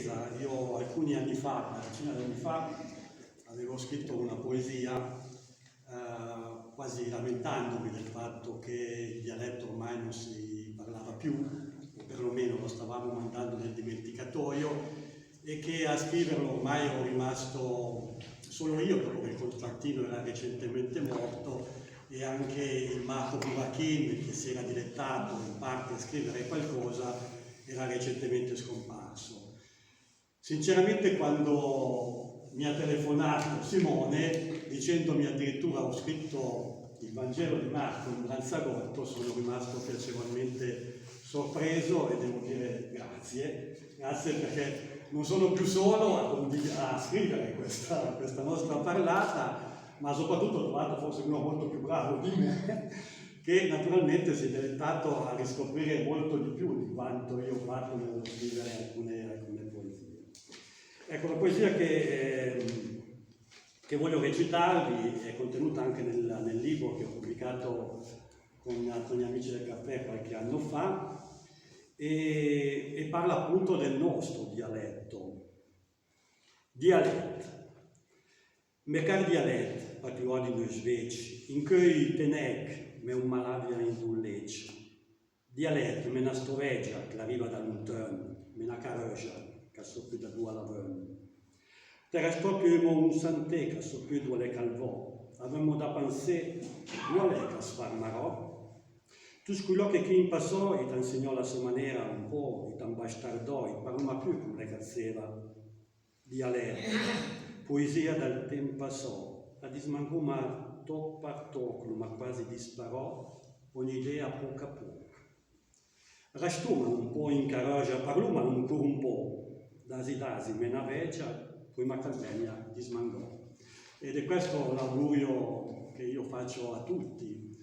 tristezza. Io alcuni anni fa, una decina di anni fa, avevo scritto una poesia quasi lamentandomi del fatto che il dialetto ormai non si parlava più, o perlomeno lo stavamo mandando nel dimenticatoio, e che a scriverlo ormai ero rimasto solo io, dopo che il contrattino era recentemente morto, e anche il Marco Burachin, che si era dilettato in parte a scrivere qualcosa, era recentemente scomparso. Sinceramente, quando mi ha telefonato Simone dicendomi addirittura ho scritto il Vangelo di Marco in Lanzagotto, sono rimasto piacevolmente sorpreso e devo dire grazie perché non sono più solo a scrivere questa nostra parlata, ma soprattutto ho trovato forse uno molto più bravo di me, che naturalmente si è dilettato a riscoprire molto di più di quanto io ho fatto nello scrivere alcune poesie. Ecco, la poesia che voglio recitarvi è contenuta anche nel libro che ho pubblicato con gli amici del caffè qualche anno fa, e parla appunto del nostro dialetto. Dialetto. Mecar dialet, patrioti noi sveci, in cui tenec me un malavia in dulleccio. Dialet me na storeggia che arriva da lontano, me na carreggia che so più da due alla venne. Terra proprio un santè che so più due le calvò, avemmo da pensare due le che sfarmarò. Tu quello che chi passò e ti insegnò la sua maniera un po', e ti bastardò, e parla più come le cazzeva. Dialetto. Poesia dal tempo passò, a dismanguma tocco a tocco, ma quasi disparò, ogni idea poco a poco. Restuma un po' in caroggia, parluma ancora un po', dasi me naveggia, poi ma calvegna dismangò. Ed è questo l'augurio che io faccio a tutti,